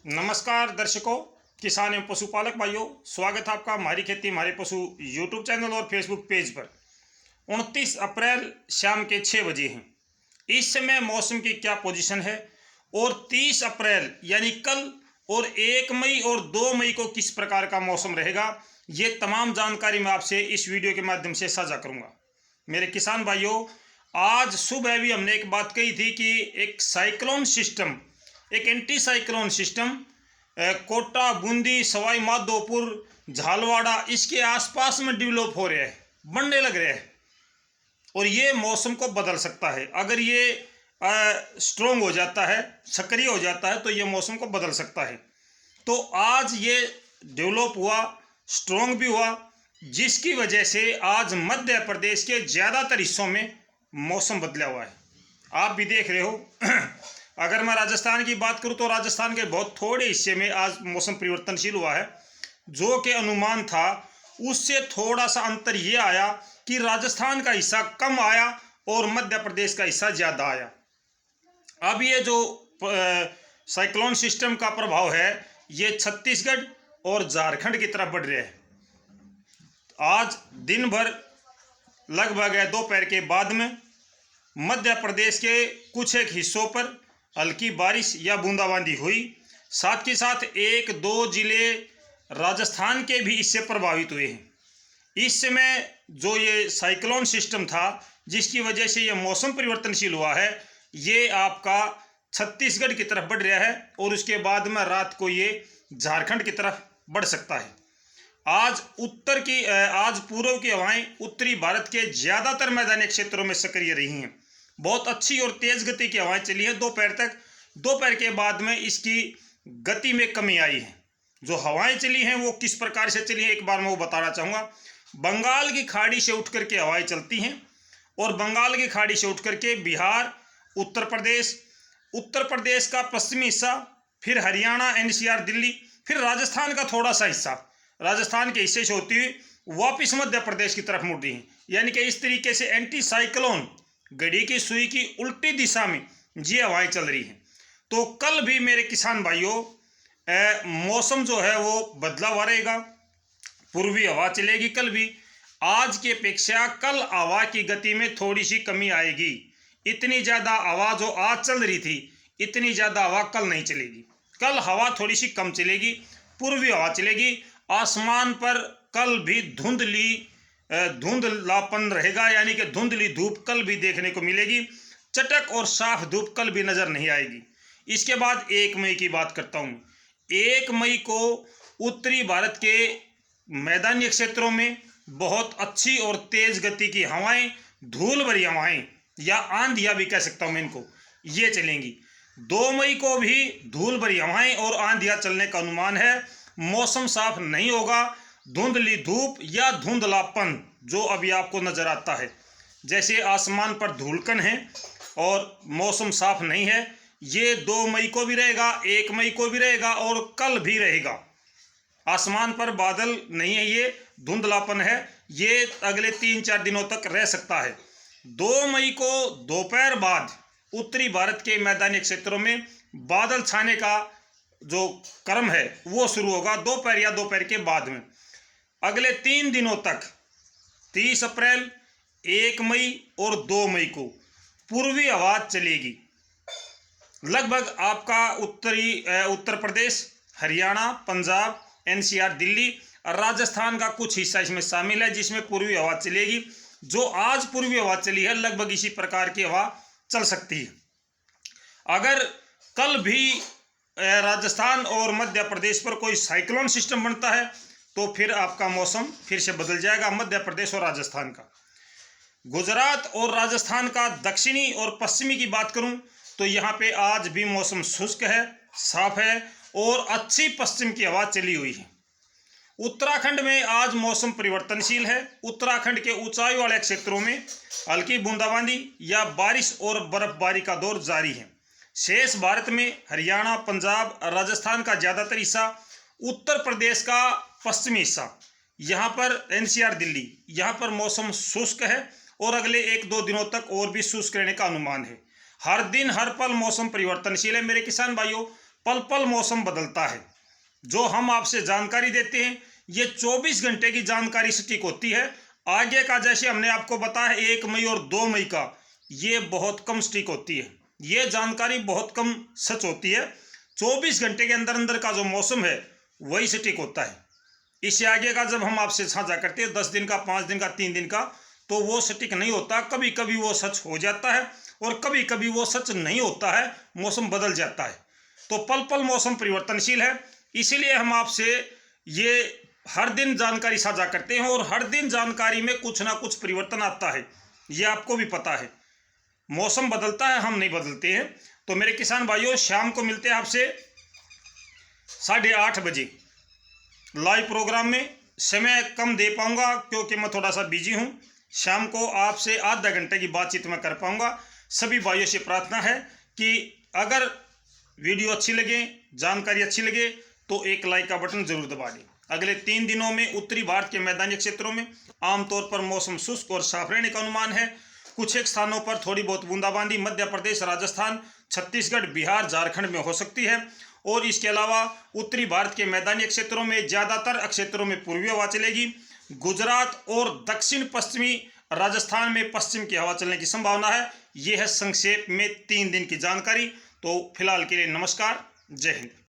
नमस्कार दर्शकों, किसान एवं पशुपालक भाइयों, स्वागत है आपका हमारी खेती हमारे पशु यूट्यूब चैनल और फेसबुक पेज पर। 29 अप्रैल शाम के 6 बजे हैं। इस समय मौसम की क्या पोजीशन है और 30 अप्रैल यानी कल और 1 मई और 2 मई को किस प्रकार का मौसम रहेगा, ये तमाम जानकारी मैं आपसे इस वीडियो के माध्यम से साझा करूँगा। मेरे किसान भाइयों, आज सुबह भी हमने एक बात कही थी कि एक साइक्लोन सिस्टम, एक anti cyclone system Kota, Bundi, Sawai Madhopur, Jhalawar इसके आसपास में डेवलप हो रहा है, बनने लग रहा है और ये मौसम को बदल सकता है। अगर ये स्ट्रोंग हो जाता है, सक्रिय हो जाता है, तो ये मौसम को बदल सकता है। तो आज ये डेवलप हुआ, स्ट्रोंग भी हुआ, जिसकी वजह से आज मध्य प्रदेश के ज़्यादातर हिस्सों में मौसम बदला हुआ है। आप भी देख रहे हो। अगर मैं राजस्थान की बात करूं तो राजस्थान के बहुत थोड़े हिस्से में आज मौसम परिवर्तनशील हुआ है। जो कि अनुमान था उससे थोड़ा सा अंतर ये आया कि राजस्थान का हिस्सा कम आया और मध्य प्रदेश का हिस्सा ज़्यादा आया। अब ये जो साइक्लोन सिस्टम का प्रभाव है ये छत्तीसगढ़ और झारखंड की तरफ बढ़ रहा है। आज दिन भर लगभग दोपहर के बाद में मध्य प्रदेश के कुछ एक हिस्सों पर हल्की बारिश या बूंदाबांदी हुई। साथ ही साथ 1-2 जिले राजस्थान के भी इससे प्रभावित हुए हैं। इस समय जो ये साइक्लोन सिस्टम था जिसकी वजह से ये मौसम परिवर्तनशील हुआ है, ये आपका छत्तीसगढ़ की तरफ बढ़ रहा है और उसके बाद में रात को ये झारखंड की तरफ बढ़ सकता है। आज पूर्व की हवाएं उत्तरी भारत के ज़्यादातर मैदानी क्षेत्रों में सक्रिय रही हैं। बहुत अच्छी और तेज़ गति की हवाएं चली हैं दोपहर तक। दोपहर के बाद में इसकी गति में कमी आई है। जो हवाएं चली हैं वो किस प्रकार से चली हैं, एक बार मैं वो बताना चाहूँगा। बंगाल की खाड़ी से उठ करके हवाएं चलती हैं और बंगाल की खाड़ी से उठ करके बिहार, उत्तर प्रदेश का पश्चिमी हिस्सा, फिर हरियाणा, NCR, दिल्ली, फिर राजस्थान का थोड़ा सा हिस्सा, राजस्थान के हिस्से से होती हुई वापिस मध्य प्रदेश की तरफ मुड़ रही हैं। यानी कि इस तरीके से एंटी साइक्लोन घड़ी की सुई की उल्टी दिशा में ये हवाएं चल रही हैं। तो कल भी मेरे किसान भाइयों मौसम जो है वो बदला हुआ रहेगा, पूर्वी हवा चलेगी कल भी। आज की अपेक्षा कल हवा की गति में थोड़ी सी कमी आएगी। इतनी ज़्यादा हवा जो आज चल रही थी, इतनी ज़्यादा हवा कल नहीं चलेगी। कल हवा थोड़ी सी कम चलेगी, पूर्वी हवा चलेगी। आसमान पर कल भी धुंधलापन रहेगा, यानी कि धुंधली धूप कल भी देखने को मिलेगी। चटक और साफ धूप कल भी नज़र नहीं आएगी। इसके बाद 1 मई की बात करता हूँ। 1 मई को उत्तरी भारत के मैदानी क्षेत्रों में बहुत अच्छी और तेज़ गति की हवाएं, धूल भरी हवाएं या आंधियाँ भी कह सकता हूँ मैं इनको, ये चलेंगी। 2 मई को भी धूल भरी हवाएं और आंधियाँ चलने का अनुमान है। मौसम साफ नहीं होगा, धुंधली धूप या धुंधलापन जो अभी आपको नजर आता है, जैसे आसमान पर धूलकन है और मौसम साफ नहीं है, ये 2 मई को भी रहेगा, 1 मई को भी रहेगा और कल भी रहेगा। आसमान पर बादल नहीं है, ये धुंधलापन है, ये अगले 3-4 दिनों तक रह सकता है। 2 मई को दोपहर बाद उत्तरी भारत के मैदानी क्षेत्रों में बादल छाने का जो क्रम है वो शुरू होगा दोपहर या दोपहर के बाद में। अगले 3 दिनों तक 30 अप्रैल, 1 मई और 2 मई को पूर्वी हवा चलेगी। लगभग आपका उत्तर प्रदेश, हरियाणा, पंजाब, NCR, दिल्ली, राजस्थान का कुछ हिस्सा इसमें शामिल है जिसमें पूर्वी हवा चलेगी। जो आज पूर्वी हवा चली है लगभग इसी प्रकार की हवा चल सकती है। अगर कल भी राजस्थान और मध्य प्रदेश पर कोई साइक्लोन सिस्टम बनता है तो फिर आपका मौसम फिर से बदल जाएगा मध्य प्रदेश और राजस्थान का। गुजरात और राजस्थान का दक्षिणी और पश्चिमी की बात करूं तो यहाँ पे आज भी मौसम शुष्क है, साफ है और अच्छी पश्चिम की हवा चली हुई है। उत्तराखंड में आज मौसम परिवर्तनशील है। उत्तराखंड के ऊंचाई वाले क्षेत्रों में हल्की बूंदाबांदी या बारिश और बर्फबारी का दौर जारी है। शेष भारत में हरियाणा, पंजाब, राजस्थान का ज़्यादातर हिस्सा, उत्तर प्रदेश का पश्चिमी हिस्सा, यहाँ पर NCR, दिल्ली, यहाँ पर मौसम शुष्क है और अगले 1-2 दिनों तक और भी शुष्क रहने का अनुमान है। हर दिन हर पल मौसम परिवर्तनशील है मेरे किसान भाइयों। पल पल मौसम बदलता है। जो हम आपसे जानकारी देते हैं ये 24 घंटे की जानकारी सटीक होती है। आगे का जैसे हमने आपको बताया 1 मई और 2 मई का, ये बहुत कम सटीक होती है, ये जानकारी बहुत कम सच होती है। 24 घंटे के अंदर अंदर का जो मौसम है वही सटीक होता है। इससे आगे का जब हम आपसे साझा करते हैं 10 दिन का, 5 दिन का, 3 दिन का, तो वो सटीक नहीं होता। कभी कभी वो सच हो जाता है और कभी कभी वो सच नहीं होता है, मौसम बदल जाता है। तो पल पल मौसम परिवर्तनशील है, इसीलिए हम आपसे ये हर दिन जानकारी साझा करते हैं और हर दिन जानकारी में कुछ ना कुछ परिवर्तन आता है, ये आपको भी पता है। मौसम बदलता है, हम नहीं बदलते हैं। तो मेरे किसान भाइयों, शाम को मिलते हैं आपसे 8:30 बजे लाइव प्रोग्राम में। समय कम दे पाऊंगा क्योंकि मैं थोड़ा सा बिजी हूं। शाम को आपसे आधा घंटे की बातचीत मैं कर पाऊंगा। सभी भाइयों से प्रार्थना है कि अगर वीडियो अच्छी लगे, जानकारी अच्छी लगे, तो एक लाइक का बटन जरूर दबा दें। अगले 3 दिनों में उत्तरी भारत के मैदानी क्षेत्रों में आमतौर पर मौसम शुष्क और साफ रहने का अनुमान है। कुछ एक स्थानों पर थोड़ी बहुत बूंदाबांदी मध्य प्रदेश, राजस्थान, छत्तीसगढ़, बिहार, झारखंड में हो सकती है। और इसके अलावा उत्तरी भारत के मैदानी क्षेत्रों में ज़्यादातर क्षेत्रों में पूर्वी हवा चलेगी। गुजरात और दक्षिण पश्चिमी राजस्थान में पश्चिम की हवा चलने की संभावना है। यह है संक्षेप में 3 दिन की जानकारी। तो फिलहाल के लिए नमस्कार, जय हिंद।